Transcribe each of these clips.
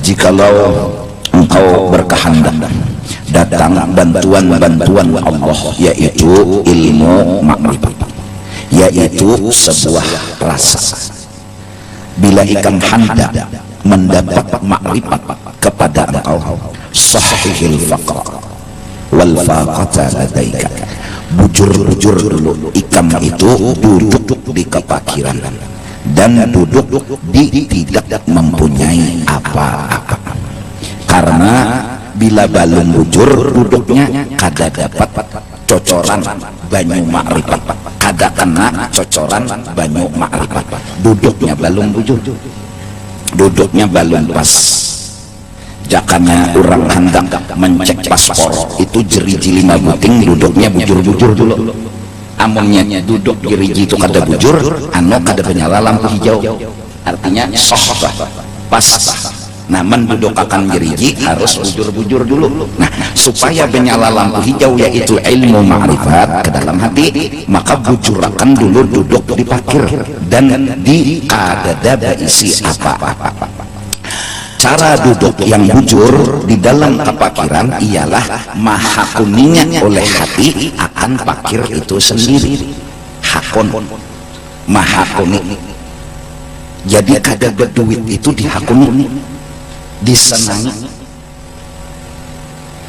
jikalau engkau berkehendak datang bantuan-bantuan Allah, yaitu ilmu makrifat, yaitu sebuah rasa. Bila ikam hendak mendapat makrifat kepada engkau, sahihil faqr wal faqata ladaika, bujur-bujur dulu ikam itu duduk di kepakiran dan duduk di tidak mempunyai apa-apa. Karena bila balung bujur duduknya kada dapat cocoran banyu makrifat, kada kena cocoran banyu makrifat. Duduknya balung bujur, duduknya balung pas. Jakanya orang hendak mencek paspor itu jeriji 5 buting, duduknya bujur-bujur dulu. Amunnya duduk jeriji itu kada bujur, kada menyala lampu hijau, artinya soh pas. Nah, menduduk akan jeriji harus bujur-bujur dulu. Nah, supaya menyala lampu hijau yaitu ilmu ma'rifat ke dalam hati, maka bujurakan dulu duduk dipakir dan di kada isi apa-apa. Cara duduk yang bujur di dalam kepakiran ialah maha kuningnya oleh hati akan pakir itu sendiri. Hakun, maha kuning. Jadi kada berduit itu dihakuni, disenangi.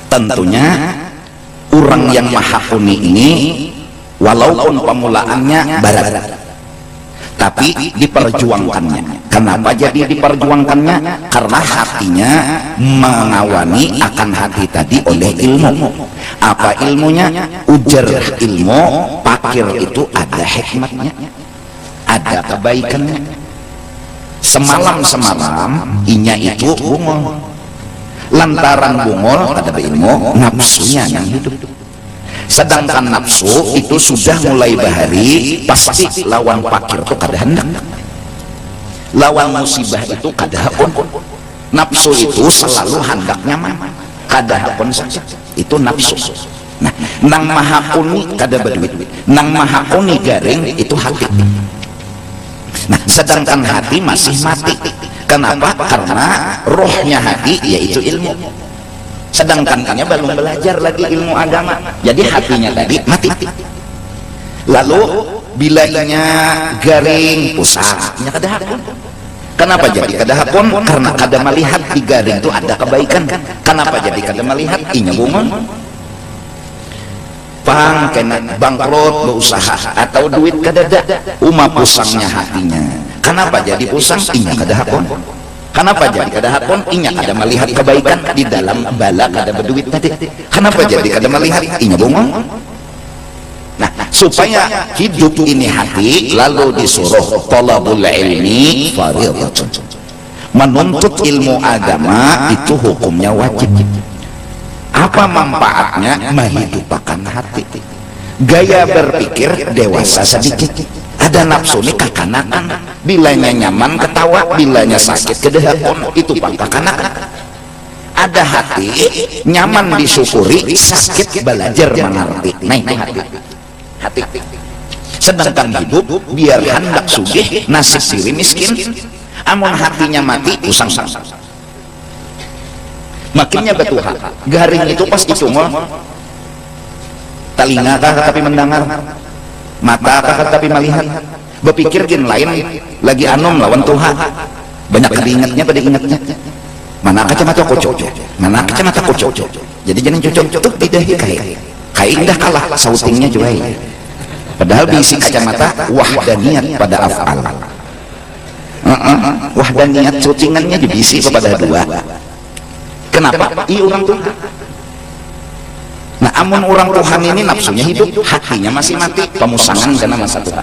Tentunya orang yang maha kuni ini walaupun pemulaannya barat, tapi diperjuangkannya. Kenapa jadi diperjuangkannya? Karena hatinya mengawani akan hati tadi oleh ilmu. Apa ilmunya? Ujar ilmu pakir itu ada hikmatnya, ada kebaikannya. Semalam inya itu bungol, lantaran bungol ada ilmu, nafsunya yang hidup. Sedangkan nafsu itu sudah mulai bahari, pasti lawan pakir itu kada hendak, lawan musibah itu kada pun. Nafsu itu selalu hendaknya kada pun saja, itu nafsu. Nah, nang maha kuni kada berduit, nang maha kuni garing itu hati. Nah, sedangkan hati masih mati. Kenapa? Karena rohnya hati yaitu ilmu. Sedangkan dia belum belajar lagi ilmu agama. Jadi hatinya tadi mati. Lalu bilanya garing pusatnya kada hakun. Kenapa jadi kada hakun? Karena kada melihat di garing itu ada kebaikan. Kenapa jadi kada melihat? Inya bungon. Pang kena bangkrut berusaha atau duit kadada, pusangnya hatinya. Kenapa jadi pusang? Inya kada hakun. Kenapa jadi kada hakun? Inya kada melihat kebaikan di dalam bala kada berduit tadi. Kenapa jadi kada melihat? Inya bungong. Nah, supaya hidup ini hati, lalu disuruh talabul ilmi fardhatun. Menuntut ilmu agama itu hukumnya wajib. Apa manfaatnya? Menghidupakan hati. Gaya berpikir dewasa sedikit. Ada nafsu ini kekanakan. Bilanya nyaman ketawa, bilanya sakit kedehakon, itu kekanakan. Ada hati nyaman disyukuri, sakit belajar mengerti. Nah, itu hati. Sedangkan hidup biar hendak sugih, nasib diri miskin. Amun hatinya mati, usang-sang. Makinnya betuha garing itu pas itu mah telinga kah tapi mendengar, mata kah tapi melihat, berpikir gen lain lagi anom lawan Tuhan, banyak keringatnya pada ingatnya. Mana kacamata kocok, mana kacamata kocok. Jadi jangan cocok tuh tidak kayak indah kalah sautingnya juga. Padahal bisi kacamata wahdaniyat pada af'al. Wahdaniyat cucingannya dibisi kepada dua. Kenapa? Iya orang Tuhan. Nah, amun orang Tuhan ini nafsunya hidup, hatinya masih mati, pemusangan karena masa Tuhan.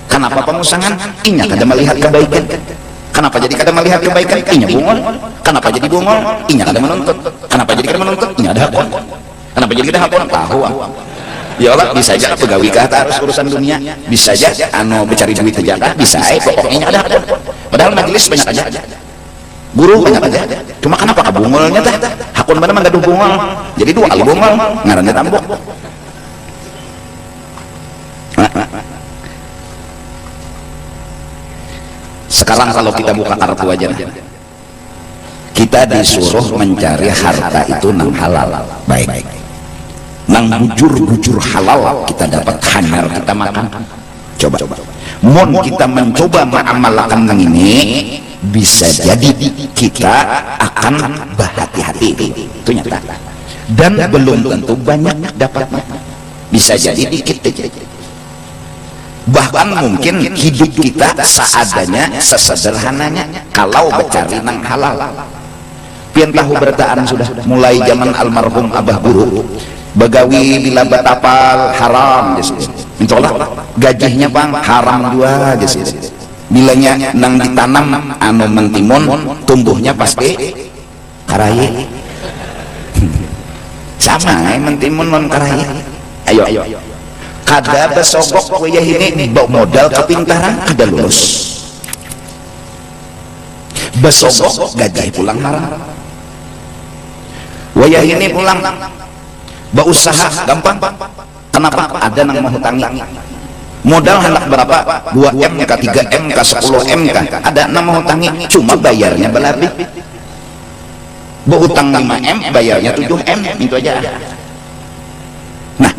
Kenapa pemusangan? Inya kada melihat kebaikan. Kenapa jadi kada melihat kebaikan? Inya bungol. Kenapa jadi bungol? Inya kada menuntut. Kenapa jadi kada menuntut? Inya ada hakun. Kenapa jadi kada hakun? Tahu. Ya Allah, bisa aja pegawai kah harus urusan dunia, bisa aja mencari duit aja kah, bisa aja pokoknya ada hakun. Padahal majelis banyak aja. Guru banyak aja, cuma kenapa kabungolnya teh hakun mana mah gaduh bungol, jadi dua kali bungol ngarannya tambok. Sekarang kalau kita buka kartu aja, kita disuruh mencari harta itu nang halal, baik, nang bujur-bujur halal kita dapat, hanyar kita makan. Coba mon kita mencoba mengamalkan yang ini, bisa jadi kita akan berhati-hati, itu nyata, dan belum tentu banyak dapatnya, bisa jadi dikit aja, bahkan mungkin hidup kita seadanya, sesederhananya kalau mencari nang halal. Pian tahu bertaan sudah mulai zaman almarhum Abah Guru, begawi bila betapal haram insyaallah, gajahnya bang haram dua gitu, bilanya nang ditanam anu mentimun tumbuhnya pasti karaya sama mentimun non karaya. Ayo kada besogok wayah ini bawa modal kepintaran kada lulus, besogok gajah pulang haram, wayah ini pulang berusaha gampang. Kenapa? Ada nang mau hutangi modal hendak berapa, 2M ke 3M ke 10M ke, ada nang mau hutangi cuma bayarnya berlebih, berhutang 5M bayarnya 7M, itu aja. Nah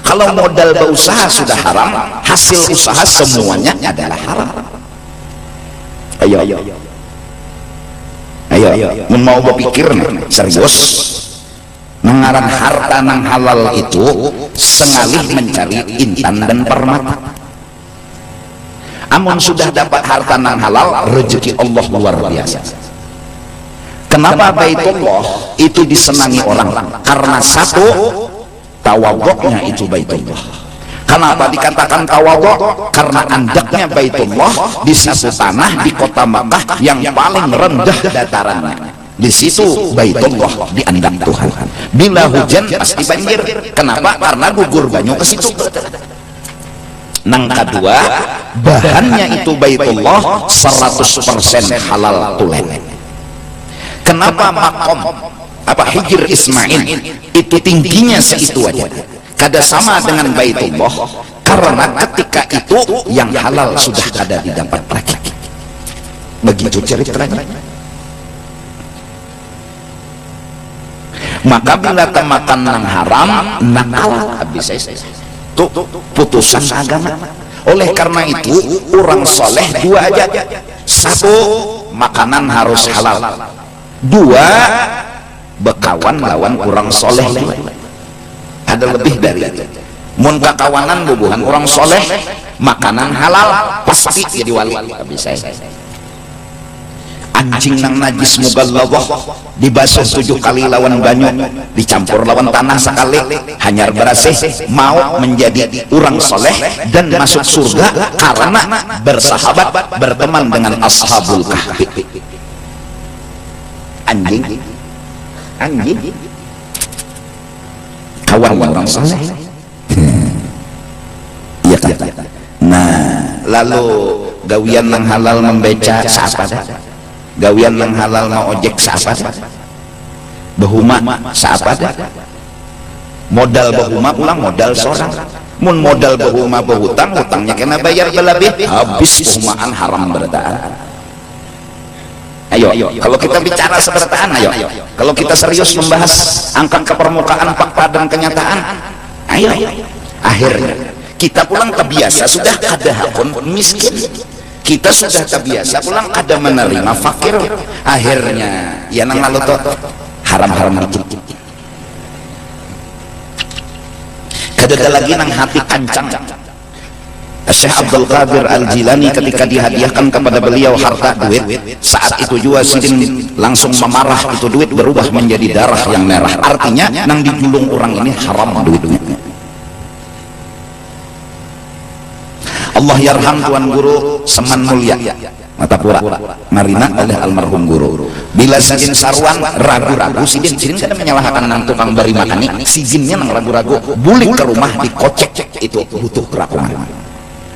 kalau modal berusaha sudah haram, hasil usaha semuanya adalah haram. Ayo mau berpikir serius, mengarang harta nang halal itu sengalih mencari intan dan permata. Amun sudah dapat harta nang halal, rezeki Allah luar biasa. Kenapa Baitullah itu disenangi orang? Karena satu, tawaduknya itu Baitullah. Kenapa dikatakan tawaduk? Karena andaknya Baitullah di satu tanah di kota Makkah yang paling rendah datarannya. Di situ Baitullah diandak Tuhan. Bila hujan pasti banjir. Kenapa? Karena gugur banyu ke situ. Nang kedua, bahannya itu Baitullah 100% halal tulen. Kenapa makom Hijr Ismail itu tingginya seitu aja, kada sama dengan Baitullah? Karena ketika itu yang halal sudah kada didapat lagi. Begitu ceritanya. Maka bila kemakan nang haram, nakal habis itu putusan agama. Oleh karena itu orang soleh dua aja, satu makanan harus halal, dua bekawan lawan orang soleh. Ada lebih dari itu. Mun kakawanan bubuhan orang soleh, makanan halal pasti jadi wali. Habis anjing nang najis mugallawah dibasuh 7 kali lawan banyu, dicampur lawan tanah sekali, hanyar berasih, mau menjadi orang soleh dan masuk surga karena bersahabat berteman dengan ashabul kahfi. Anjing kawan orang soleh. Iya kan? Nah lalu gawian nang halal membeca siapa dah? Gawian yang halal mau ojek siapa? Bahuma siapa? Modal bahuma pulang modal seorang. Mun modal bahuma bahutang, hutangnya kena bayar berlebih, habis bahumaan haram bertaan. Ayo, kalau kita bicara sebertaan, ayo. Kalau kita serius membahas angkat ke permukaan fakta dan kenyataan, ayo. Akhirnya kita pulang terbiasa sudah ada hakun miskin. Kita sudah terbiasa pulang ada menerima fakir, akhirnya ya nang lalu tuh haram-haram itu. Kada lagi nang hati kancang. Syekh Abdul Qadir Al-Jilani ketika dihadiahkan kepada beliau harta duit, saat itu juga Sidin langsung memarah, itu duit berubah menjadi darah yang merah. Artinya nang dijulung orang ini haram duitnya. Allah yarham Tuan Guru Seman Mulia Matapura Marina oleh almarhum guru. Bila Sidin sarwan ragu-ragu, Sidin kada menyalahkan nang tukang beri makan ini, Sidinnya nang ragu-ragu, bulik ke rumah dikocek, itu butuh kerakuan,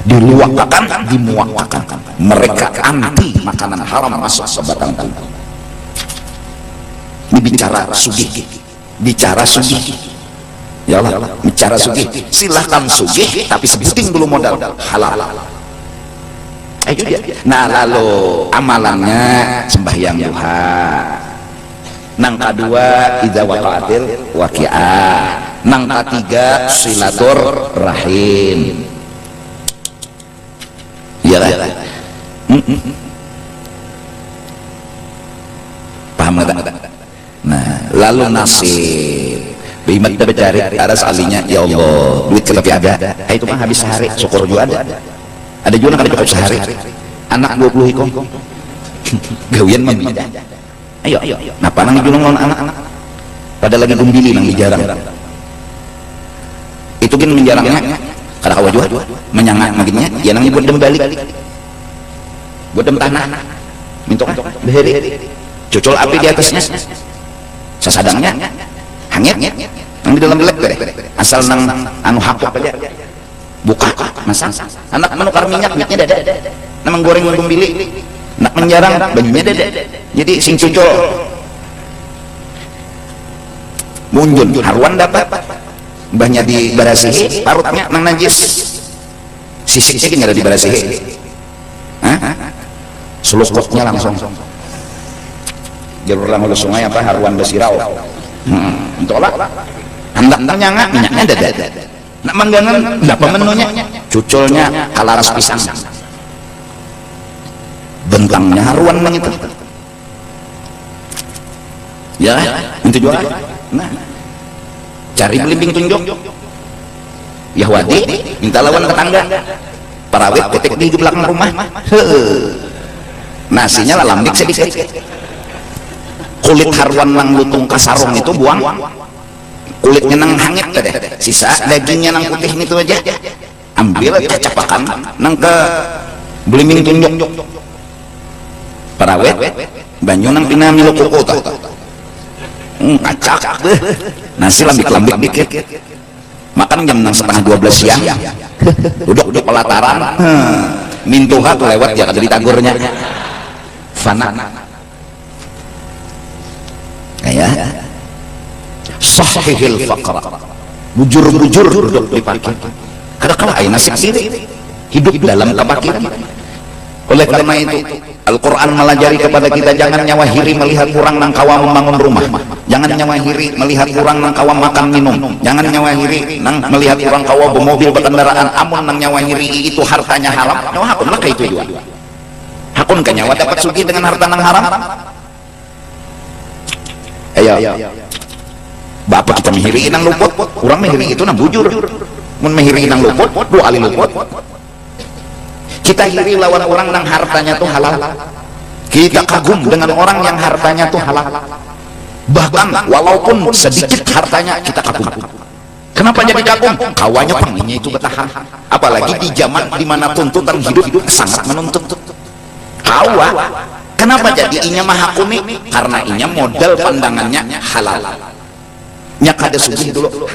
diluakakan, dimuakakan. Mereka anti makanan haram masuk sebatang tubuh. Ini bicara sugih, bicara sugih. Ya Allah, bicara sugih, silahkan sugih, tapi sebutin dulu modal halal. Ayo dia. Nah lalu amalannya sembahyang duha, nang kedua idza waqa'atil waqi'ah, nang ketiga silatur rahim. Iya lah. Paham enggak? Nah, lalu nasib Bimat bercari ada salinya, ya Allah duit tapi ada, itu mah habis sehari, syukur juga ada juga kan cukup sehari, anak 20 ikong gawian mah beda. Ayo napa nang julung lawan anak-anak pada lagi gumbili nang dijarang itu kan menjarangnya kada kawa juga menyangak maginnya ya nang buat dem balik buat dem tanah mintok beheri cucul api di atasnya sasadangnya hangit nang di dalam gelek deh asal nang anu hakuk aja buka masak anak menukar minyak minyaknya dada namang goreng gumbili nak menjarang banyunya dada jadi sing cucul munjun haruan dapat mbahnya di barasihi parutnya nang najis sisiknya kan ada di barasihi selukuknya langsung jalur lang sungai apa haruan basirau entahlah hendak nyangak minyaknya dada nak manggangan dapat menunya cuculnya kalaras pisang bentangnya haruan nang itu ya itu juga. Nah cari belimbing tunjuk Yahwadi minta lawan tetangga parawit ketik di belakang rumah nasinya lalambik sedikit kulit haruan nang lutung kasarong itu buang kulitnya nang hangit deh sisa dagingnya nang putih itu aja ambil cacapakan nang ke belimbing tunjuk parawit banyu nang pina milu kuku tuh ngacak nasi lambik-lambik dikit makan jam 11:30 siang duduk pelataran mintuha tuh lewat ya kada ditagurnya fana kayak sahihil faqra bujur-bujur duduk di parkir kada kalah nasib diri hidup dalam kepakiran. Oleh karena itu Al-Quran melajari kepada kita jangan nyawa hiri melihat kurang nang kawa membangun rumah, jangan nyawa hiri melihat kurang nang kawa makan minum, jangan nyawa hiri nang melihat kurang kawa bermobil berkendaraan, amun nang nyawa hiri itu hartanya haram nyawa hakun lah kayak itu juga hakun ke nyawa dapat sugi dengan harta nang haram. Ayo bapak kita mehiri nang luput kurang mehiri itu nang bujur mun mehiri nang luput dua kali luput kita iri lawan orang yang hartanya tuh halal, kita kagum dengan orang yang hartanya tuh halal, bahkan walaupun sedikit hartanya kita kagum. Kenapa jadi kagum? Kawanya pengennya itu bertahan, apalagi di zaman dimana tuntutan hidup sangat menuntut. Kawa kenapa jadi inya maha kuni? Karena inya modal pandangannya halal, nya kada sugih dulu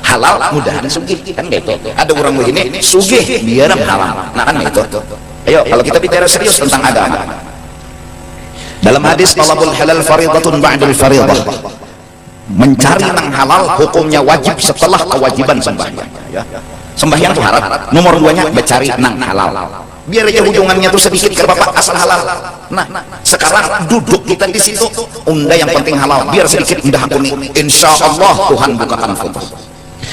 halal mudahan sugih kan gitu. Ada orang begini sugih biar halal, nah kan itu. Ayo kalau kita bicara serius tentang agama, dalam hadis talabul halal faridatun ba'dal faridah, mencari nang halal hukumnya wajib setelah kewajiban sembahyang. Sembahyang itu haram, nomor 2-nya mencari nang halal biar aja hubungannya tuh sedikit ke bapak asal halal. Nah sekarang duduk kita di situ unda yang penting halal biar sedikit indah kuni, insya Allah Tuhan bukakan futuh.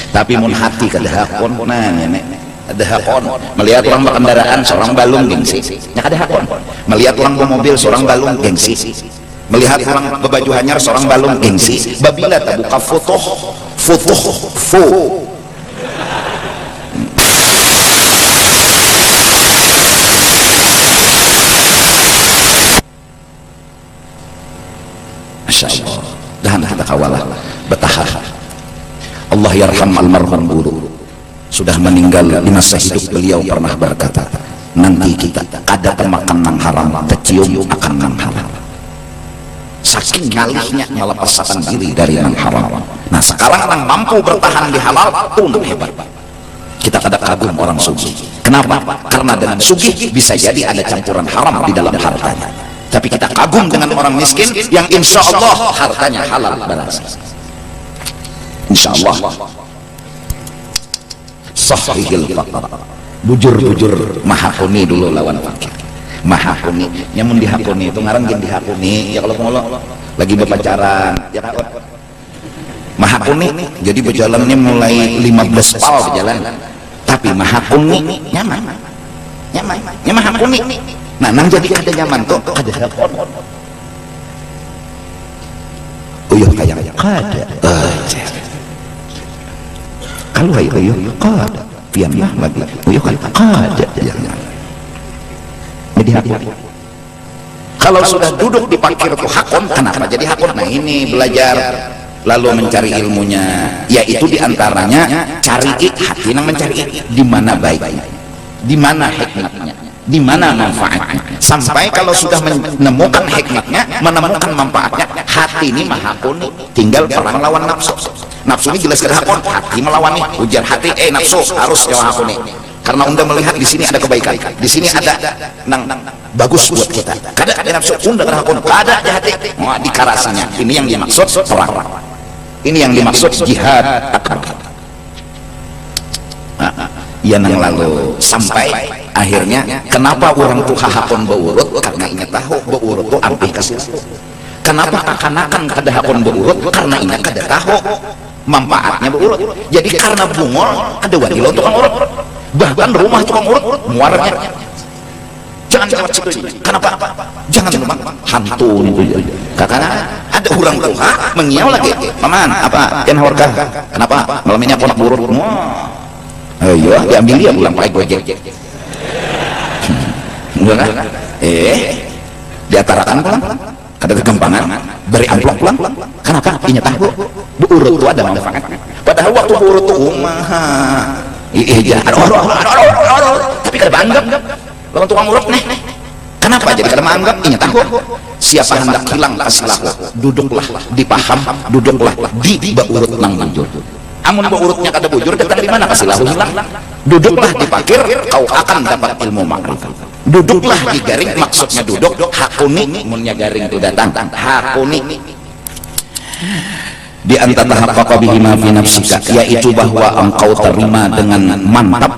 Tapi mun hati kadahakon nah nenek kadahakon melihat orang berkendaraan seorang balung gengsi nya kadahakon melihat orang bermobil seorang balung gengsi melihat orang berbaju hanyar seorang balung gengsi babila tabuka futuh Masya Allah dahan kita kawalah betahar. Allah yarham almarhum guru sudah meninggal di masa hidup beliau pernah berkata nanti kita kada pemakan nang haram tercium akan nang haram saking ngalihnya melepaskan diri dari nang haram. Nah sekarang nang mampu bertahan di halal pun hebat kita kada kagum orang sugih. Kenapa? Karena dengan sugih bisa jadi ada campuran haram di dalam hartanya, tapi kita kagum dengan orang miskin yang insya Allah hartanya halal balas. Insya Allah sahihil faqra bujur-bujur mahakuni dulu lawan fakir mahakuni nyamun dihakuni itu ngarang gin dihakuni ya kalau lagi berpacaran ya kan, maha kuning jadi berjalannya mulai 15 pal berjalan, tapi maha kuning nyaman maha kuning. Nah nang jadi kada nyaman tuh kada hakon uyuh kayak kada kalau uyuh kada pian lah lagi uyuh kada jadi hakon. Kalau sudah duduk di parkir tuh hakon, kenapa jadi hakon? Nah ini belajar lalu mencari ilmunya, yaitu diantaranya cari hati nang mencari di mana baiknya, di mana hikmatnya, di mana manfaatnya. Sampai kalau sudah menemukan hikmatnya, menemukan manfaatnya, hati ini maha kuning, tinggal perang lawan nafsu. Nafsu ini jelas kada hakon, hati melawan nih, ujar hati nafsu harus jauh hakon nih. Karena unda melihat di sini ada kebaikan, di sini ada nang bagus buat kita. Kada ada nafsu, unda kada hakon, kada ada hati. Mau dikarasinya. Ini yang dimaksud perang. Ini yang dimaksud jihad akbar. Ya nang lalu sampai akhirnya kenapa orang tuh hakon beurut? Karena ingat tahu beurut tuh ampih kasih. Kenapa akan kada hakon beurut? Karena ingat kada tahu manfaatnya beurut. Jadi karena bungol ada wadilo tukang urut. Bahkan rumah tukang urut muaranya jangan lewat situ. Kenapa? Jangan rumah hantu itu. Karena ada orang tua mengiau lagi, paman apa yang hawarkah? Kenapa malam ini aku nak urut? Ayo diambil dia pulang pakai gojek. Enggak diatarakan pulang ada kegampangan beri amplop pulang. Kenapa? Inya tahu beurut itu ada manfaatnya. Padahal waktu beurut itu iya tapi kada banggap lawan tukang urut nih. Kenapa jadi kada menganggap? Inya tahu siapa hendak hilang kasilahu duduklah dipaham, duduklah di beurut nang bujur. Amun beurutnya kada bujur datang di mana kasilahu hilang. Duduklah dipakir kau akan dapat ilmu makrifat. Duduklah di garing, maksudnya duduk hakuni munnya garing itu datang hakuni di antara haqqaqa bihi ma fi nafsika, yaitu bahwa engkau terima dengan mantap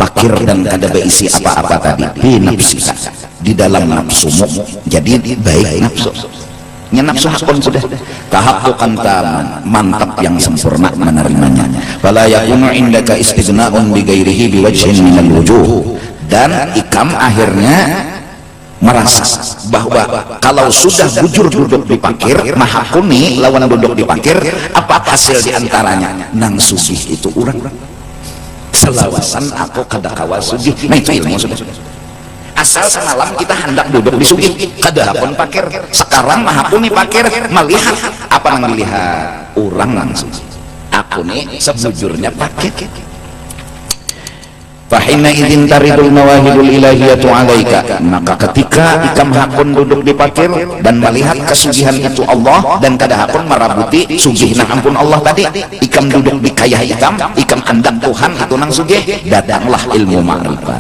pakir dan kada berisi apa-apa tadi di nafsika, di dalam nafsumu. Jadi baik nafsu nya nafsu hakun sudah tahaqquqan taman, mantap yang sempurna menerimanya. Fala yakunu indaka istighna'un bi ghairihi bi wajhin minal wujuh, dan ikam akhirnya merasa bahwa kalau sudah bujur duduk di pakir maha kuni lawan duduk di pakir, apa hasil diantaranya? Nang sugih itu orang selawasan aku kada kawal sugih. Nah itu ilmu sudah. Asal semalam kita hendak duduk di sugih kada pun pakir, sekarang maha kuni pakir melihat apa nang dilihat orang langsung aku nih sebujurnya pakir. Fahina idin taridul mawahibul ilahiyatu alaika, maka ketika ikam hakun duduk di pakir dan melihat kesugihan itu Allah dan kada hakun merabuti sugih nang ampun Allah tadi, ikam duduk di kayah ikam andang Tuhan itu nang sugih, datanglah ilmu ma'rifat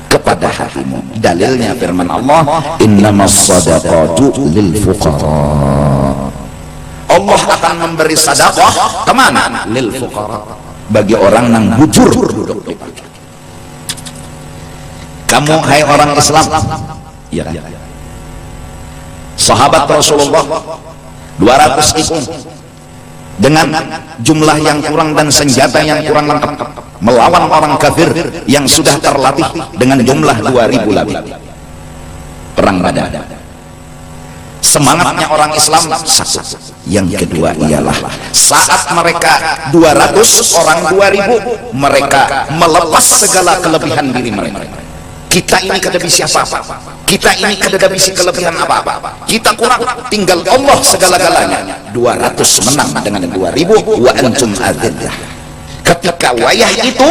kepada hatimu. Dalilnya firman Allah, innamas sadaqatu lil fuqara. Allah akan memberi sedekah kemana? Lil fuqara, bagi orang yang bujur duduk di pakir. Kamu hai orang Islam, ya kan? Sahabat Rasulullah 200 ikung dengan jumlah yang kurang dan senjata yang kurang lengkap melawan orang kafir yang sudah terlatih dengan jumlah 2000 lebih. Perang Badar. Semangatnya orang Islam satu. Yang kedua ialah saat mereka 200 orang 2000 mereka melepas segala kelebihan diri mereka. Kita ini kada bisa apa-apa, kita ini kada bisa kelebihan apa-apa, kita kurang, tinggal Allah segala-galanya. 200 menang dengan 2000 wa antum adillah. Ketika wayah itu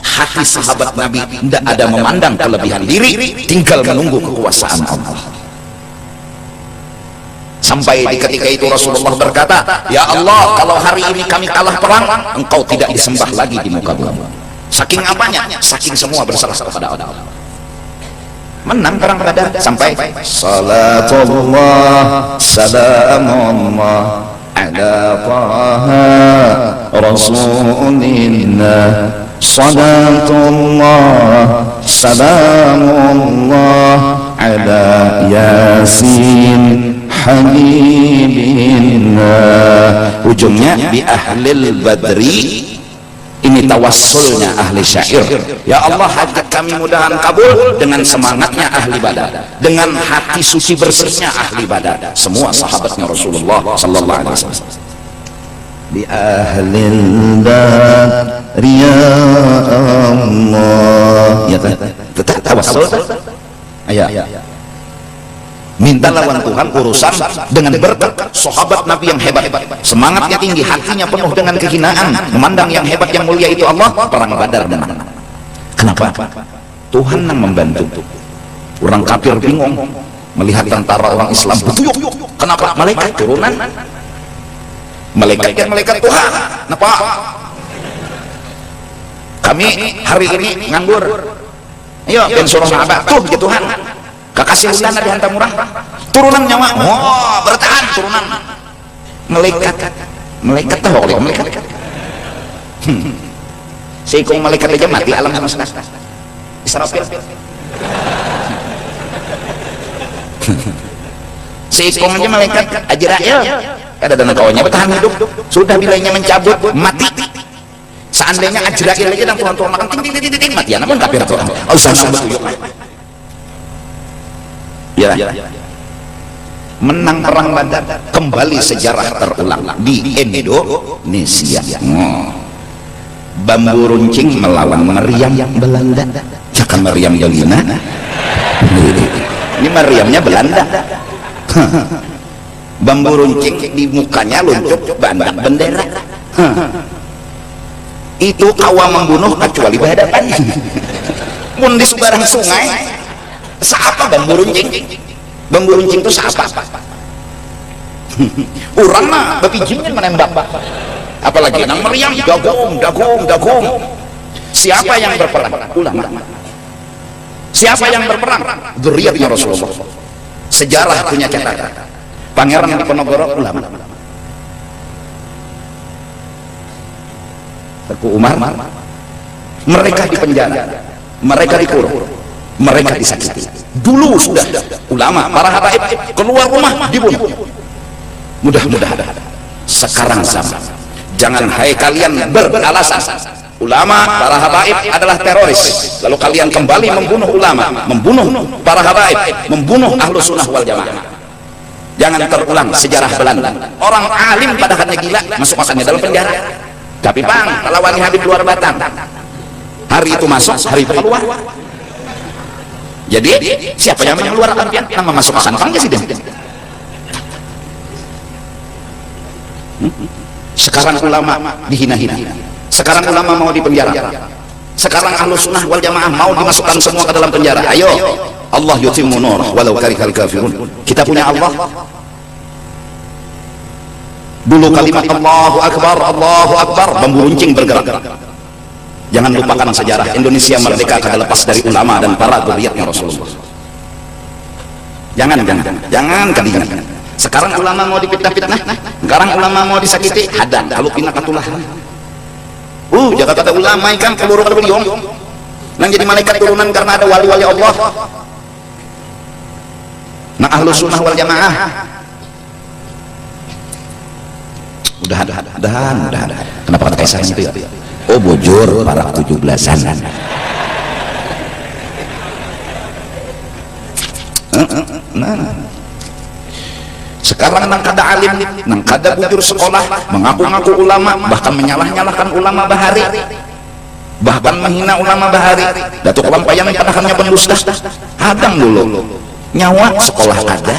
hati sahabat Nabi tidak ada memandang kelebihan diri, tinggal menunggu kekuasaan Allah. Sampai di ketika itu Rasulullah berkata, ya Allah, kalau hari ini kami kalah perang, engkau tidak disembah lagi di muka bumi. Saking apanya? Saking semua berserah kepada Allah. Menang perang Badar sampai salatullah salamullah ala taha rasulillah, salatullah salamullah ala yasin habibina. Ujungnya bi ahlil badri. Ini tawassulnya ahli syair. Ya Allah, hajat kami mudahan kabul dengan semangatnya ahli badar, dengan hati suci bersihnya ahli badar, semua sahabatnya Rasulullah sallallahu alaihi wasallam. Bi ahlil badri ya Allah. Ya tetap tawassul. Ayo. Minta lawan Tuhan urusan dengan berkat sahabat Nabi yang hebat, semangatnya tinggi, hatinya penuh dengan kehinaan, memandang yang hebat yang mulia itu Allah. Perang Badar menang. Kenapa? Tuhan yang membantu. Orang kafir bingung melihat tentara orang Islam betuyuk. Kenapa? Malaikat turunan, malaikat Tuhan. Kenapa? Kami hari ini nganggur. Ayo ben suruh sahabat tuh gitu Tuhan. Kakasih ulana dihantam murah turunan nyawa. Oh, bertahan turunan. Malaikat tahu oleh malaikat. Seikung malaikat aja mati alam semesta. Israfil. Seikung aja malaikat Ajrail. Ada dana kawannya bertahan hidup. Sudah bilainya mencabut mati. Seandainya Ajrail aja dan Tuhan makan ting mati. Ya namun kafir tuh. Oh, sama betul. Ya, menang perang Badar, kembali sejarah terulang di Indonesia. Bambu runcing melawan meriam Belanda. Jangan meriam Belanda. Ini meriamnya Belanda. Bambu runcing di mukanya luncuk bandak bendera. Itu awam membunuh kecuali berhadapan. Mun di sebarang sungai. Siapa bambu runcing? Bambu runcing itu siapa? Orang mah bapijinnya menembak. Apalagi nang meriam dagung. Siapa yang berperang? Ulama. Siapa yang berperang? Dzurriyyatnya Rasulullah. Sejarah punya catatan. Pangeran Diponegoro ulama. Teku Umar. Mereka dipenjara, mereka dikurung, mereka disakiti. Dulu sudah ulama, para habaib keluar rumah dibunuh. Mudah-mudahan sekarang sama. Jangan hai kalian beralasan ulama, para habaib adalah teroris, lalu kalian kembali membunuh ulama, membunuh para habaib, membunuh ahlu sunnah wal jamaah. Jangan terulang sejarah Belanda. Orang alim padahalnya gila, masuk makannya dalam penjara. Tapi bang, kalau wali Habib luar batang, hari itu masuk, hari itu keluar. Jadi siapa yang mengeluarkan pian nama masuk makan kan sih? Sekarang ulama dihina-hina, sekarang ulama mau dipenjara, sekarang ahlu sunnah wal jamaah mau dimasukkan semua ke dalam penjara. Ayo, Allah yutimmu nur walau karihal kafirun. Kita punya Allah. Dulu kalimat Allahu Akbar, bambu runcing bergerak. Jangan lupakan sejarah Indonesia merdeka kada lepas dari ulama dan para dzurriyyatnya Rasulullah. Jangan kalian. Sekarang ulama mau dipitnah-fitnah, sekarang ulama mau disakiti, hadan kalau pindah katulah. Jaga kata ulama ikan peluru beliung nang jadi malaikat turunan karena ada wali-wali Allah. Nah ahlu sunnah wal jamaah udah. Kenapa kata kaisar itu ya? Oh bujur para 17-an. Sekarang nang kada alim, nang kada bujur sekolah, mengaku-ngaku ulama, bahkan menyalah-nyalahkan ulama bahari, bahkan menghina ulama bahari. Datuk Lampayan padahalnya pendusta. Hadang dulu nyawa sekolah kada,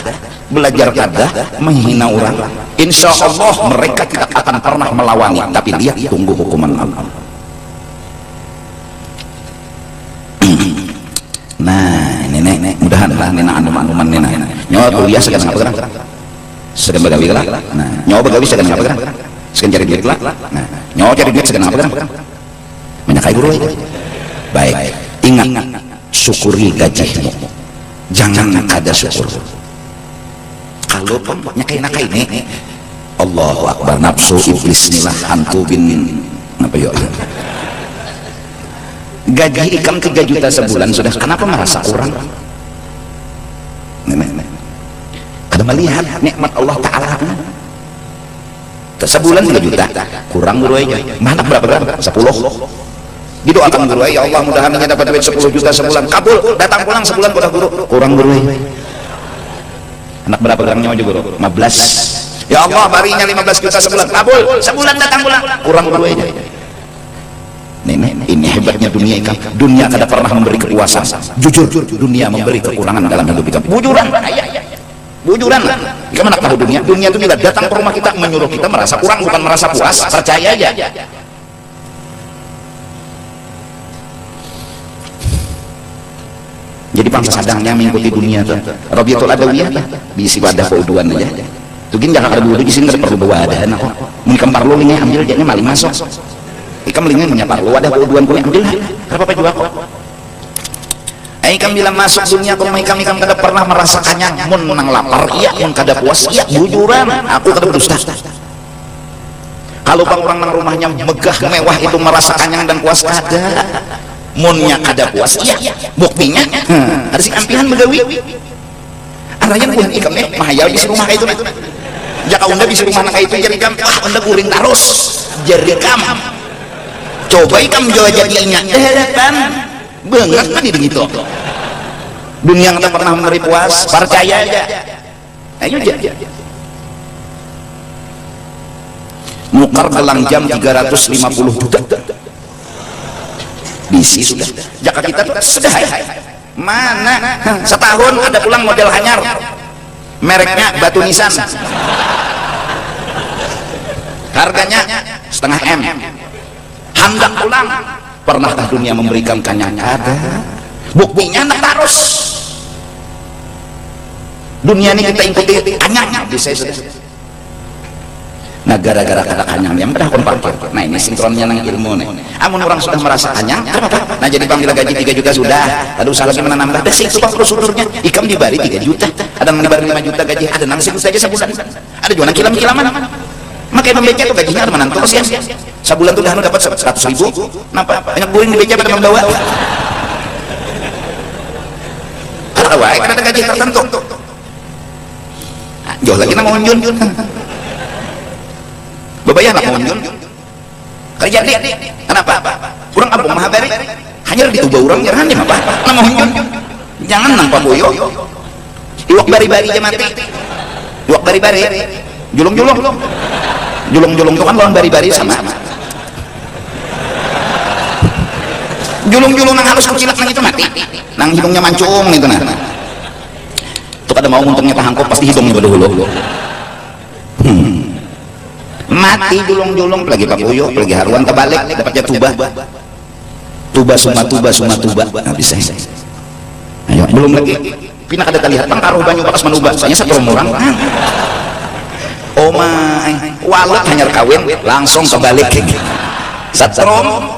belajar kada, menghina orang. Insya Allah mereka tidak akan pernah melawani, tapi lihat tunggu hukuman Allah. Nah ini mudah-mudahan nena anuman nena nyawa kuliah sekarang apa gerak segan bagawi lah. Nah nyawa bagawi segan apa gerak segan cari duit lah. Nah nyawa cari duit segan apa gerak menyakai guru itu. Baik, ingat syukuri gajimu, jangan kada syukur. Kalau nyakai ini Allahu Akbar, nafsu iblis inilah hantu bin apa ya, gaji ikan 3 juta sebulan sudah, kenapa merasa kurang? kada melihat nikmat Allah Ta'ala. Sebulan 3 juta kurang guru aja, mana berapa gram? 10. Didoakan guru, ya Allah mudahan dapat duit 10 juta sebulan, kabul, datang pulang sebulan udah guru, kurang guru. Anak berapa gramnya aja guru? 15. Ya Allah barinya 15 juta sebulan, kabul, sebulan datang pulang, kurang guru aja. Ini hebatnya dunia ikan. Dunia kada pernah memberi kepuasan. Jujur, dunia memberi kekurangan dalam hidup kita. Bujuran, bujuran. Kita mana tahu dunia? Dunia itu bila datang ke rumah kita menyuruh kita merasa kurang, bukan merasa puas. Percaya aja. Jadi bangsa sadangnya mengikuti dunia tuh. Rabiatul Adawiyah diisi wadah keuduan aja. Tugin jangan ada dulu di sini ada perlu bawa ada anak. Mungkin parlo ini ambil jadi maling masuk. Ikam lingin menyapar lu ada keuduan kuning ambil lah. Kenapa juga kok? Ikam bila masuk dunia ke rumah ikam kada pernah merasa kenyang. Mun menang lapar, iya. Mun kada puas, iya. Bujuran, aku kada berdusta. Kalau bang orang nang rumahnya megah mewah itu merasa kenyang dan puas kada. Munnya kada puas, iya. Buktinya, ada si ampihan begawi. Arahnya bukan ikam mahayal di rumah kayak itu. Jaka unda di rumah kayak itu jadi ikam, unda guring terus, jadi ikam. Coba ikam jawa jadinya depan banget kan begitu. Dunia nggak pernah memberi puas, percaya aja. Ayo aja. Nukar dalam jam 350 juta. Bisi sudah. Jaka kita tuh sudah. Mana? Setahun ada pulang model hanyar. Mereknya Batu Nisan. Harganya setengah M. Hendak pulang, pernahkah dunia memberikan kenyang? Ada. Buktinya nak terus. Dunia ini kita ikuti kenyang bisa sudah. Nah gara-gara kata kenyang yang pada parkir. Nah ini sinkronnya nang ilmu nih. Amun orang sudah merasa kenyang, kenapa? Nah jadi panggil gaji 3 juta sudah. Aduh salah lagi menambah. Ada sih tukang prosedurnya. Ikam dibari 3 juta. Ada yang dibari 5 juta gaji. Ada nang sih saja sebulan. Ada juga nang kilam-kilaman. Makanya membeca itu gajinya ada menantu sih. Sebulan tuh dah dapat 100.000. Kenapa? Banyak guring di beca pada membawa. Kalau wae kan ada gaji tertentu. Jauh lagi nama unjun. Bebayah nak unjun. Kerja deh. Kenapa? Kurang abang mahabari. Hanya dituba orang jangan deh apa? Nama unjun. Jangan nampak boyo. Iwak bari-bari aja mati. Iwak bari-bari. Julung-julung. Julung-julung itu kan lawan bari-bari sama. Julung-julung nang halus kucilak nang itu mati. Nang hidungnya mancung itu nah. Itu kada mau untungnya tahangkop pasti hidungnya dulu. Mati julung-julung lagi papuyo, lagi haruan terbalik dapatnya tuba suma tuba. Nah, bisa. Ayo, belum lagi. Pina kada terlihat pangkaruh banyu bakas manuba. Saya setrum orang. Oh my, walat hanya kawin langsung kebalik setrum.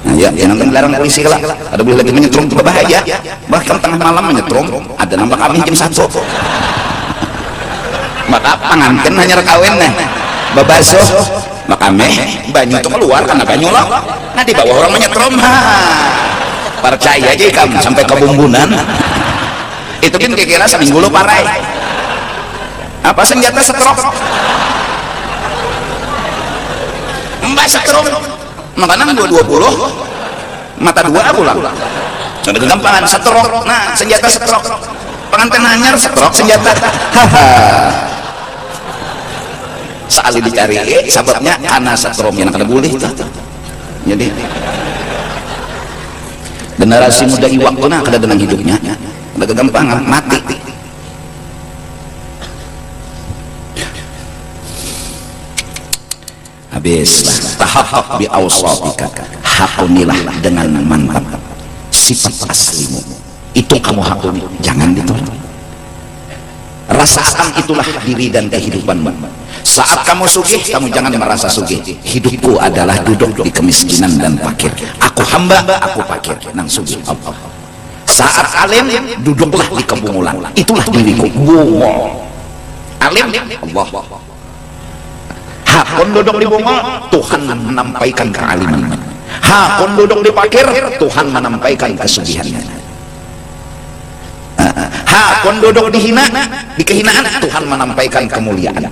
Nah ya, nanti larang polisi lah. Ada boleh lagi menyetrum itu bahaya. Bahkan tengah malam menyetrum. Ada nampak kami jam 1. Maka panganten hanya kawin nih. Babaso, maka banyu itu keluar karena banyu loh. Nah di bawah orang menyetrum. Percaya aja kamu sampai ke bumbunan. Itu kan kira-kira seminggu lo parai. Apa senjata setrok? Mbak setrok. Makanan 220 mata 2 pulang. Ada kegampangan setrok. Nah senjata setrok. Pengantin anyar setrok senjata. Sekali dicari sebabnya karena setrok yang kada boleh. Jadi generasi muda iwak pun kada dengan hidupnya. Ada kegampangan mati. Habislah tahap bi awsatika, hakunilah dengan mantap sifat aslimu. Itu kamu hakuni, jangan ditolak. Rasakan itulah diri dan kehidupanmu. Saat kamu sugih, kamu jangan merasa sugih. Hidupku adalah duduk di kemiskinan dan fakir. Aku hamba, aku fakir, nang sugih Allah. Saat alim, duduklah di kebungulan. Itulah diriku. Bungol. Alim, Allah. Hakun duduk di bungol, Tuhan menampaikan kealiman. Hakun duduk di fakir, Tuhan menampaikan kesugihannya. Pun duduk dihina, di kehinaan Tuhan menampaikan kemuliaan.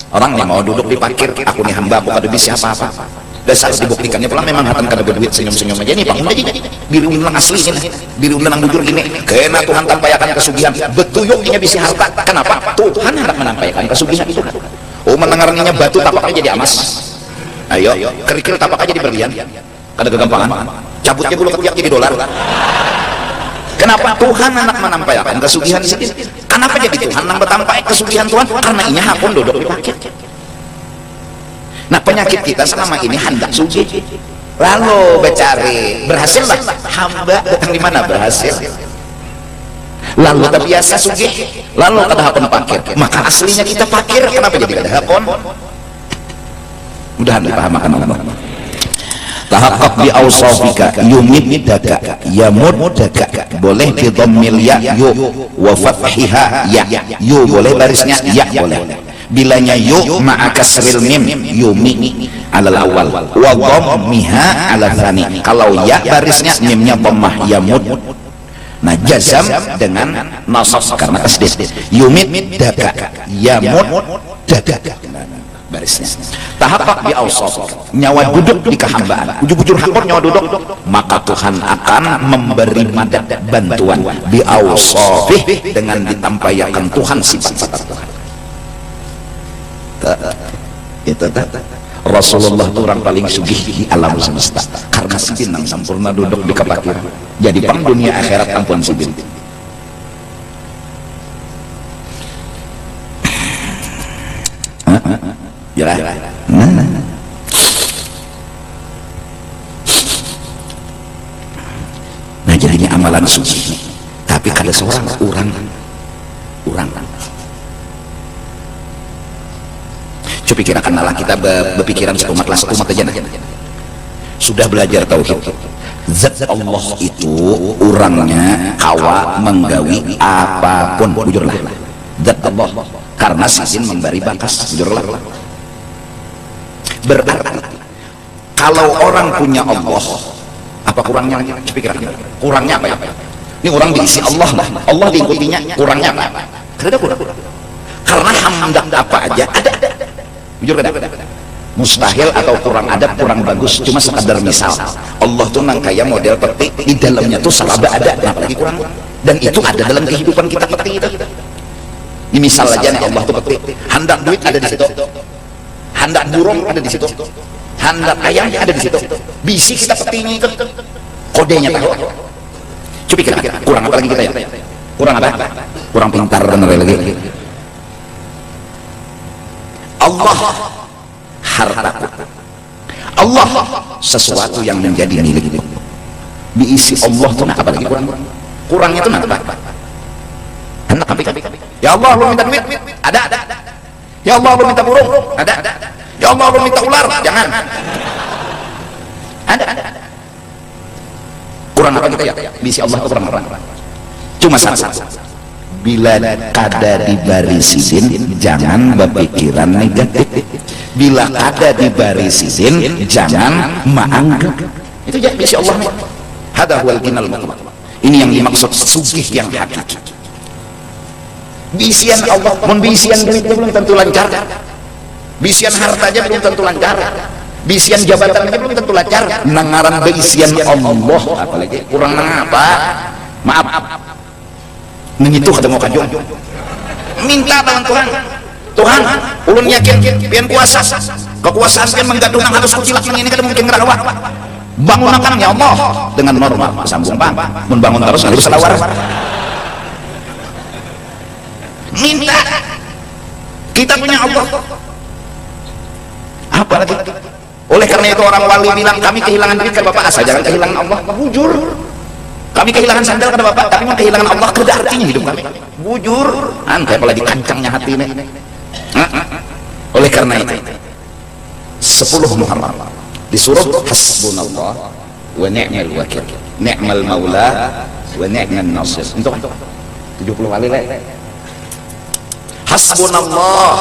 Orang yang mau duduk di parkir, aku nih hamba, aku kada bisa apa-apa. Dasar dibuktikannya pula memang hatan kada berduit, senyum-senyum aja nih Pak. Diri undang asli ini, diri undang bujur ini. Kena Tuhan tampaikan kesugihan, betuyuknya bisa harta. Kenapa? Tuhan hendak menampaikan kesugihan itu. Oh, mendengarnya batu tapaknya jadi emas. Ayo, kerikil tapak aja di berlian. Kada kegampangan. Cabutnya bulu ketiak jadi dolar. Kenapa Tuhan hendak menampaikan kesugihan di sini? Kenapa jadi Tuhan hendak menampaikan kesugihan Tuhan? Karena ini hakun duduk di parkir. Nah, penyakit kita selama ini hendak sugih. Lalu becari berhasil lah hamba datang di mana berhasil. Lalu tak biasa sugih, lalu kada hakun parkir. Maka aslinya kita parkir, kenapa jadi kada hakun? Mudahan dipahamakan Allah. Tahaqqaq bi awsafika yumiddaka yamuddaka, boleh bi dhammil ya yu wa fathiha ya. Yu boleh barisnya ya boleh. Bilanya yu ma'a kasril mim yumi alal awal wa dhammiha ala tsani. Kalau ya barisnya mimnya dhammah yamud. Nah, jazam dengan nasab karena tasdid. Yumiddaka yamuddaka barisnya. Tahaqqaq bi awsaf, nyawa duduk di kehambaan, ujur-ujur hakun nyawa duduk, maka Tuhan akan memberi madad bantuan bi awsafih, dengan ditampaikan Tuhan sifat-sifat Tuhan. Itu Rasulullah itu orang paling sugih di alam semesta karena sidin sempurna duduk di kapakir. Jadi pang dunia akhirat ampun sidin. Jelas. Nah, jadinya amalan suci. Tapi kada seorang orang. Coba pikirkan Allah, kita berpikiran sekumat aja. Sudah belajar tauhid. Zat Allah itu orangnya kawa menggawi apapun, bujurlah. Zat Allah karena sizin memberi bakas, bujurlah. Berarti kalau orang punya Allah, apa kurangnya? Pikirkan, kurangnya apa ya? Ini orang diisi Allah lah, Allah diikutinya, kurangnya apa? Karena kurang. Karena hamdak apa aja ada. Jujur kada? Mustahil atau kurang adab, kurang bagus, cuma sekadar misal. Allah tuh nang kaya model peti, di dalamnya tuh salah ada, apalagi kurang. Dan itu ada dalam kehidupan kita peti itu. Ini misal aja nih, Allah tuh peti, handak duit ada di situ. Handak burung ada di situ, handak ayam ada di situ. Bisi kita petinya itu, kodenya tahu. Coba kira kurang apa lagi kita ya? Kurang apa? Kurang pintar dan lagi. Allah hartaku, Allah sesuatu yang menjadi milikku. Diisi Allah tuh apa lagi kurang? Kurangnya tuh apa? Hendak tapi ya Allah lu minta duit, ada. Ya Allah lu minta burung, ada. Ya Allah lu minta ular, jangan. Ada. Kurang apa kita ya? Bisi Allah itu kurang. Cuma satu. Bila kada dibarisin, jangan berpikiran negatif. Bila kada dibarisin, jangan menganggap. Itu jadi bisi Allah. Hada huwal ginal mutlaq. Ini yang dimaksud sugih yang hakiki. Bisian Allah, mun bisian duitnya belum tentu lancar, bisian hartanya belum tentu lancar, bisian jabatannya belum tentu lancar, nangaran bisian Allah apalagi kurang apa? Maaf, mengitu ketemu kajong, minta dengan Tuhan, ulun yakin pian kuasa, kekuasaan pian menggadung harus kucilak ini kada mungkin ngerawat, bangun akan ya Allah dengan normal, sambung bang, membangun terus harus selawar. Minta, kita punya Allah. Apalagi oleh karena itu orang wali bilang kami kehilangan duit kata bapak, asal jangan kehilangan Allah. Bujur, kami kehilangan sandal kata bapak, tapi kehilangan Allah kerja artinya hidup kami. Bujur, antai apalagi kancangnya hati ini. Oleh karena itu 10 Muharram disuruh hasbunallah wa ni'mal wakil, ni'mal maula wa ni'man nasir. Untuk 70 kali lah. Hasbunallah,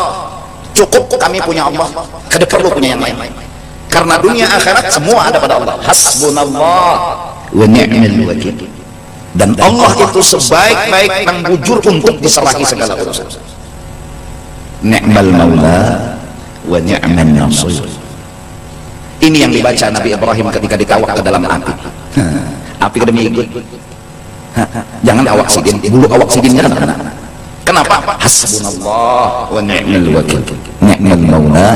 cukup kami punya Allah, kada perlu punya yang lain. Karena dunia akhirat semua ada pada Allah. Hasbunallah wa ni'mal wakil. dan Allah itu sebaik-baik pengbujur untuk diserahi segala urusan. Ni'mal maula wa ni'man nasir. Ini yang dibaca Nabi Ibrahim ketika ditawak ke dalam api. Api kedemi ikut. Jangan awak sidin, bulu awak sidinnya kena. Kenapa? Hasbunallah wa ni'mal wakil. Ni'mal maula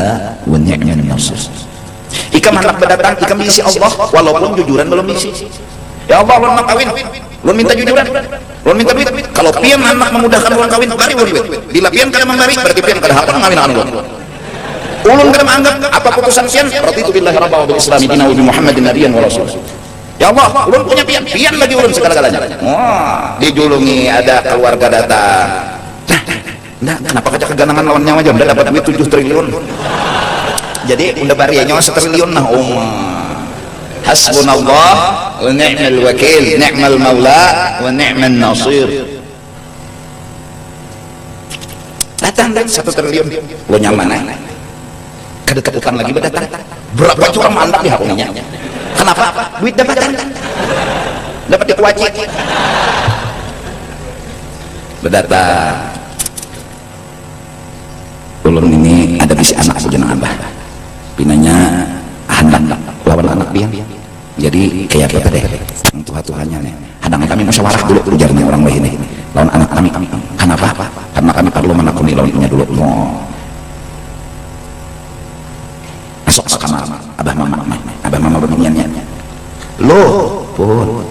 wa ni'man nasir. Ikam hendak berdatang, ikam diisi Allah walaupun jujuran belum diisi. Ya Allah, ulun nak kawin, ulun minta jujuran, ulun minta duit. Kalau pian anak memudahkan ulun kawin, bari ulun duit. Bila pian kada membari, berarti pian kada hak ngawin anak ulun. Ulun kada menganggap apa putusan pian, berarti itu billahi rabba wa bil islami dina wa bi Muhammadin nabiyyan wa rasul. Ya Allah, ulun punya pian, pian lagi ulun segala-galanya. Wah, dijulungi ada keluarga datang. Nah, kenapa kaca keganangan lawan nyawa aja udah dapat duit 7 triliun. Jadi udah bari nyawa 1 triliun nah hasbunallah wa ni'mal wakil, ni'mal maula wa ni'man nasir. Datang 1 triliun lo nyaman kada utang lagi berdatang. Berapa curang mandak dihakuninya. Kenapa? Duit dapatan dapat dikuaci berdatang. Ulun ini ada bisi anak sejenang abah pinanya handang lawan anak dia, jadi kayak apa deh Tuhannya nih hadang kami musyawarah dulu ujarnya orang lain nih lawan anak kami. Kenapa? Karena kami perlu menakuni lawannya dulu. Masuk ke kamar abah mama berminyannya loh pun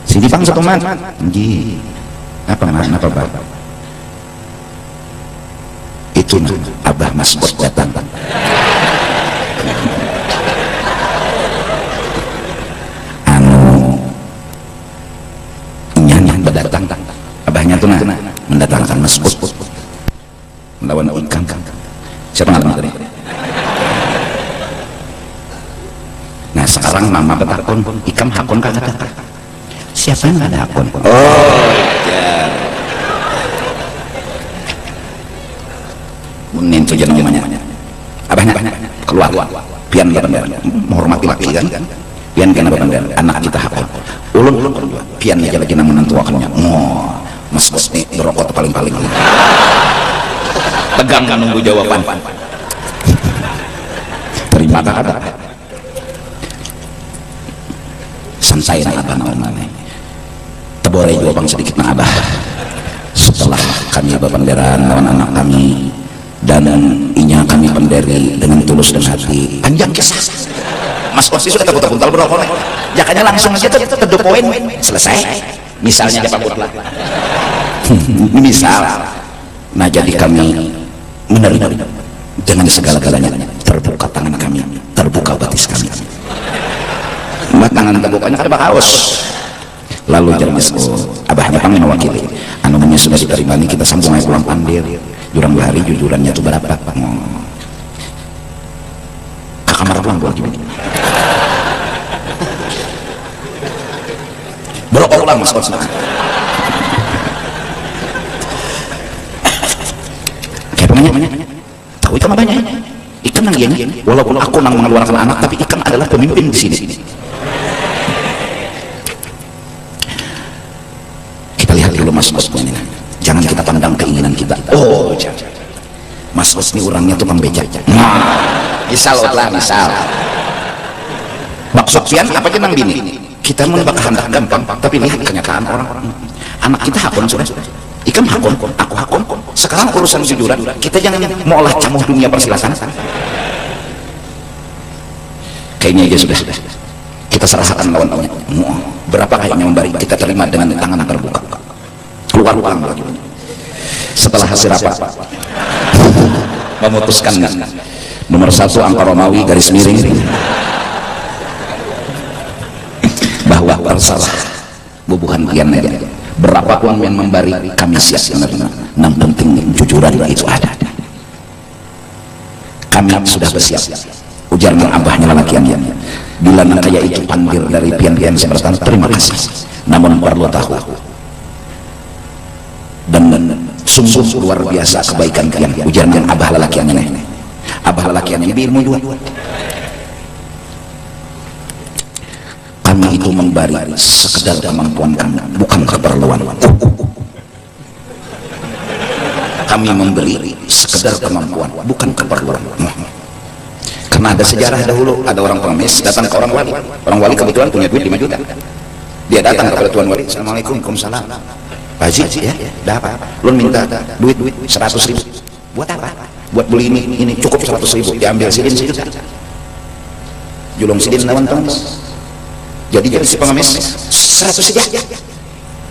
sini bang satu man ji apa bapak itu nah abah Mas'ud datang. Berdatang abahnya tuh nah mendatangkan Mas'ud melawan Ikam. Siapa ngalamin tadi? Nah sekarang mama betakon Ikam hakon kagak ada. Siapa yang ada hakon? Oh ya munin tuh jangan namanya abahnya keluar pian bener menghormati laki kan pian kena bener anak kita hakon ulun pian aja lagi namun menentuakannya. Mas bos nih berokok paling-paling tegang kan nunggu jawaban terima kata santai na abah naon tebore jawaban sedikit na abah setelah kami bebenderan lawan anak kami dan inya kami penderi dengan tulus dan hati panjang kisah. Mas Bos sudah takut-takutal berokok jakanya langsung aja to the point selesai. Misalnya Pak Putlah misal nah jadi kami menerima dengan segala-galanya, terbuka tangan kami, terbuka batis kami. Tangan terbukanya kada bakaos. Lalu jelas abahnya panggil mewakili anunya sudah diterima ini kita sambung aja pulang pandir jurang bahari jujurannya itu berapa ke kamar pulang lagi berokok ulang mas kayak pengennya tahu Ikam abahnya Ikam nang iya walaupun aku nang mengeluarkan anak tapi Ikam adalah pemimpin di sini. Lihat dulu Mas Bos ini, jangan kita pandang keinginan kita. Oh, Mas Bos ini orangnya tukang becak. Misal maksud pian apa jenang bini? Kita mau bakal hendak gampang, tapi lihat kenyataan orang-orang. Anak kita hakon sudah, Ikam hakon, aku hakon. Sekarang urusan jujuran, kita jangan mau olah camuh dunia persilatan. Kayaknya aja sudah. Kita serahkan lawan-lawannya. Berapa kayaknya memberi kita terima dengan tangan terbuka. Keluar ulang lagi. Setelah hasil rapat memutuskan nomor 1 angka Romawi garis miring bahwa bersalah bubuhan kian aja berapapun yang memberi kami siap menerima. Yang penting jujuran itu ada. Kami sudah bersiap. Ujar abahnya lelakiannya bila kaya itu panggil dari pian-pian seberatan terima kasih, namun perlu tahu dan sungguh luar biasa kebaikan kalian. Ujar abah lelakiannya berilmu juga kami itu memberi sekedar kemampuan kami, bukan keperluan. Kami memberi sekedar kemampuan, bukan keperluan. Karena ada sejarah dahulu, ada orang pengemis datang ke orang wali. Orang wali kebetulan punya duit 5 juta. Dia datang kepada tuan wali, assalamualaikum, waalaikumsalam. Pak Haji, ya, dah apa? Lu minta duit 100.000. Buat apa? Buat beli ini cukup 100.000. Diambil sidin sejuta. Julung sidin lawan pengemis. Jadi si pengemis 100 saja.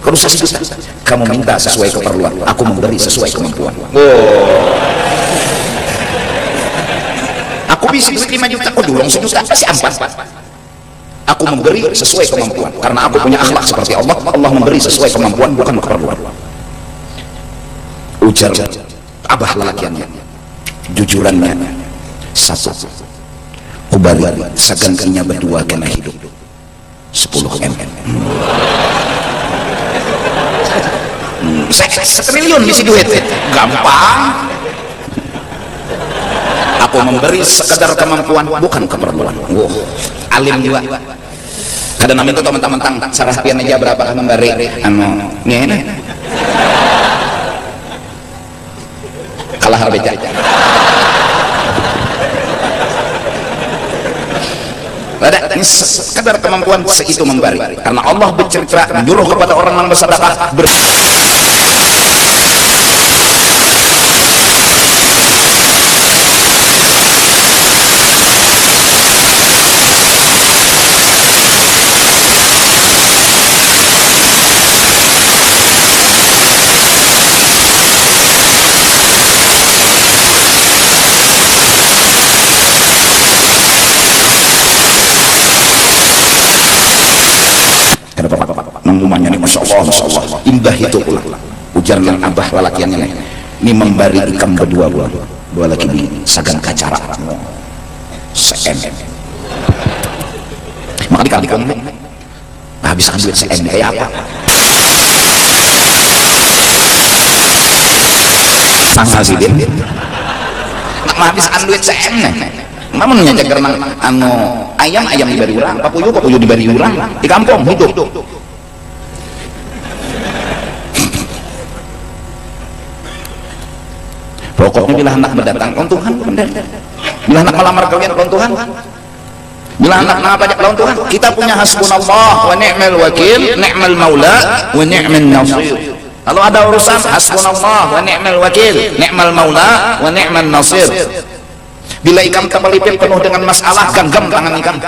Kalau 1 juta, kamu minta sesuai keperluan, aku memberi sesuai kemampuan. Aku bisa duit 5 juta, kok julung sejuta, kasih 4. Aku memberi sesuai kemampuan, karena aku punya akhlak seperti Allah. Allah memberi sesuai kemampuan, bukan keperluan. Ujar abah lelakiannya, jujurannya, 1, ubali segantinya berdua kena hidup 10 M. 1 triliun misi duit, gampang. Aku memberi sekedar kemampuan, bukan keperluan. Alim juga. Kadang namin itu teman-teman sarah pian aja berapa kan memberi ini kalah beca. Ada ini sekedar kemampuan seitu memberi, karena Allah bercerita menyuruh kepada orang yang bersedekah namanya nih, masya Allah, indah itu pula ujar yang abah lalakiannya nih, ini memberi ikan berdua lagi di sagan kacara se-M. Maka dikali kamu habiskan duit se-M kayak apa? Sang sidin habiskan duit se-M namun nyajak renang ayam diberi urang, papuyu diberi urang di kampung hidup. Pokoknya bila anak berdatang lawan Tuhan, bila anak melamar kalian lawan Tuhan, bila anak ngapajak lawan Tuhan, kita punya hasbunallah wa ni'mal wakil, ni'mal maula wa ni'man nasir. Kalau ada urusan hasbunallah wa ni'mal wakil, ni'mal maula wa ni'man nasir. Bila ikam kepelipit penuh dengan masalah, genggam tangan ikam.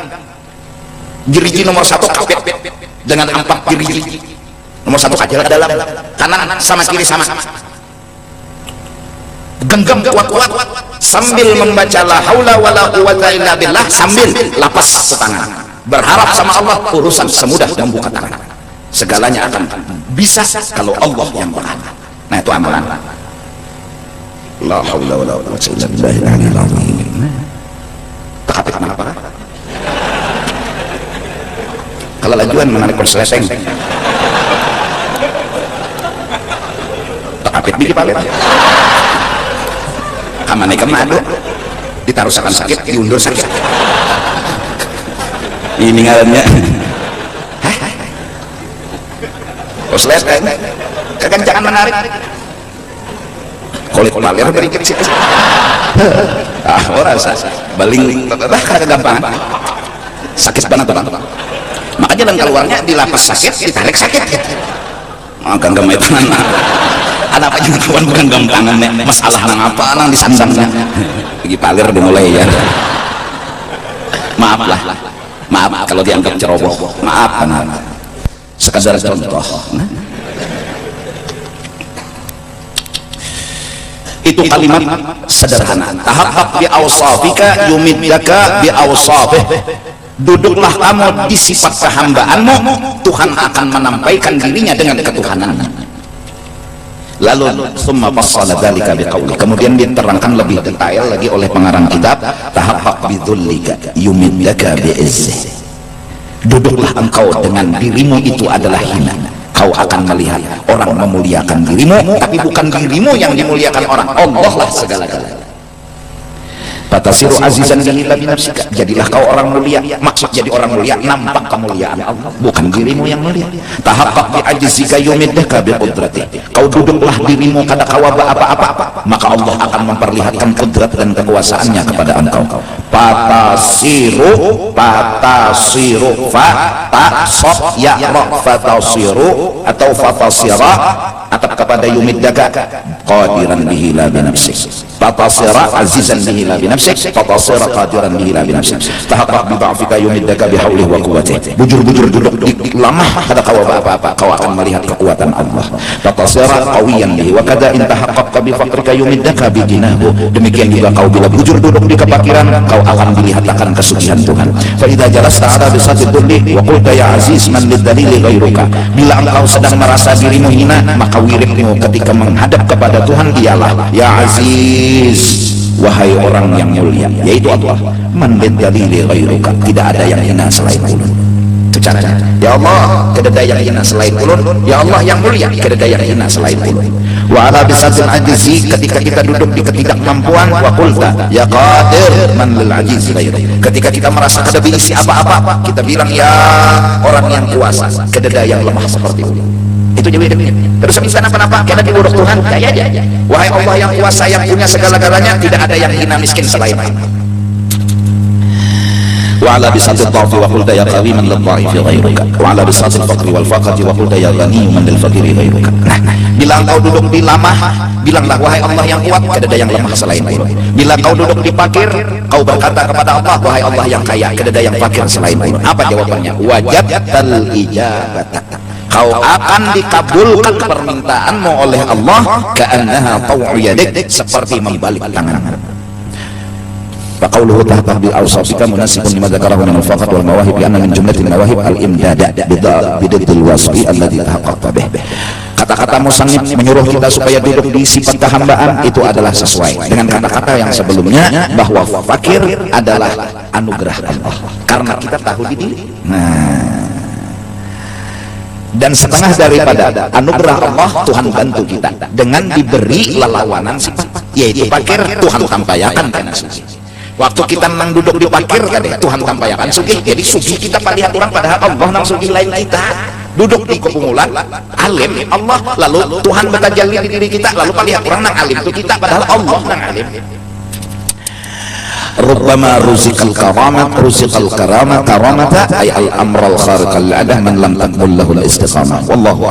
Jeriji nomor 1 kapit dengan 4 jeriji. Nomor 1 aja ke dalam, kanan sama kiri sama. Genggam kuat-kuat sambil membaca la haula wala quwata illa billah, sambil lapas tangan, berharap sama Allah urusan semudah membuka tangan, segalanya akan bisa kalau Allah yang berkata. Nah itu amalan la haula wala quwata illa billah. Takapit apa? Kalau lajuan menarik perseleseng takapit di palet kamane kemana ditaruh sakit diundur sakit ini ngarannya koslet kekencangan menarik kulit palir berikut sih orang baling kegampangan sakit banget makanya jalan keluarnya dilapas sakit ditarik sakit maka enggak mau tangan ada apa juga kawan bukan gampangan masalah nang apa nang disandangnya lagi palir dimulai ya. Maaf kalau dianggap ceroboh, maaf karena sekadar contoh. Itu kalimat sederhana, tahaqqaq bi awsafika yumiddaka bi awsafih. Duduklah kamu di sifat kehambaanmu, Tuhan akan menampaikan dirinya dengan ketuhanannya. Lalu summa fassala dzalika biqauli, kemudian diterangkan lebih detail lagi oleh pengarang kitab, tahaqqaq bidzullika yumiddaka bi'izzih. Duduklah engkau dengan dirimu itu adalah hina, kau akan melihat orang memuliakan dirimu, tapi bukan dirimu yang dimuliakan orang, Allah lah segala-galanya. Fatasiru azizan bihi la binafsika, jadilah kau orang mulia. Maksud jadi orang mulia, nampak kemuliaan Allah, bukan dirimu yang mulia. Tahaqqaq bi ajzika yumiddaka bi qudrati, kau duduklah dirimu kada kawaba apa-apa, maka Allah akan memperlihatkan kudrat dan kekuasaannya kepada engkau. Fatasiru fa ta sab ya ra fatasiru atau fatasira atap kepada yumiddaka qadiran bihi la binafsik, fatasira azizan bihi la binafsik, fatasira qadiran bihi la binafsik. Tahaqqaq bi ba'fika yumiddaka bihaulihi wa quwwatihi, bujur-bujur duduk di lamah kada kau apa-apa, kau akan melihat kekuatan Allah. Fatasira qawiyan bihi wa kada in tahaqqaqta bi faqrika yumiddaka bi jinahu, demikian juga kau bila bujur duduk di kefakiran, kau akan dilihat akan kesucian Tuhan. Fa idza jalasta ala bisati dhulli wa qulta ya aziz man lidalili ghairuka, bila engkau sedang merasa dirimu hina, maka wiridmu ketika menghadap kepada Tuhan ialah ya aziz, wahai orang yang mulia, yaitu Allah. Man lidalili ghairuka, tidak ada yang hina selain ulun. Itu caranya. Ya Allah, tidak ada yang hina selain ulun. Ya Allah yang mulia, tidak ada yang hina selain ulun. Wa ala bisatil ajzi, ketika kita duduk di ketidakmampuan, wa qulta ya qadir man lil ajiz ghairu, ketika kita merasa kada diisi apa-apa, kita bilang ya orang yang kuasa, kada ada yang lemah seperti ulun. Itu jadi hidupnya. Terus bisa apa-apa karena diurus Tuhan, ya aja. Wahai Allah yang kuasa, yang punya segala-galanya, tidak ada yang hina miskin selain Allah. Wa ala bisatil dhafi wa qulta ya qawiman lil dha'ifi ghairuka, wa ala bisatil faqri wal faqati wa qulta ya ghaniyman lil faqiri ghairuka. Nah, bila kau duduk di lamah, bilanglah wahai Allah yang kuat, tidak ada yang lemah selain Allah. Bila kau duduk di fakir, kau berkata kepada Allah, wahai Allah yang kaya, tidak ada yang fakir selain Allah. Apa jawabannya? Wajadtal ijabata, kau akan dikabulkan permintaanmu oleh Allah, ka'annaha taw'u yadik, seperti membalik tangan. Faqauluhu tahta bil awsafika munasibun lima dzakarahu min al-faqat wal mawahib, anna min jumlatil mawahib al-imdad bidatil wasfi alladhi tahaqqaqta bih. Kata-kata musannif menyuruh kita supaya duduk di sifat kehambaan itu adalah sesuai dengan kata-kata yang sebelumnya bahwa fakir adalah anugerah Allah karena kita tahu di diri. Dan setengah daripada anugerah Allah Tuhan bantu kita dengan diberi lelawanan sifat, yaitu fakir Tuhan tampayakan karena suci. Waktu kita nang duduk di fakir kan Tuhan tampayakan sugih, jadi sugih kita palihat orang padahal Allah nang sugih lain kita. Duduk di kumpulan alim Allah, lalu Tuhan bertajalli di diri kita, lalu palihat orang nang alim itu kita padahal Allah nang alim. Rubbama ruziqal karamata ay al amral khariqal adah man lam taqbul lahu al istiqamah. Wallahu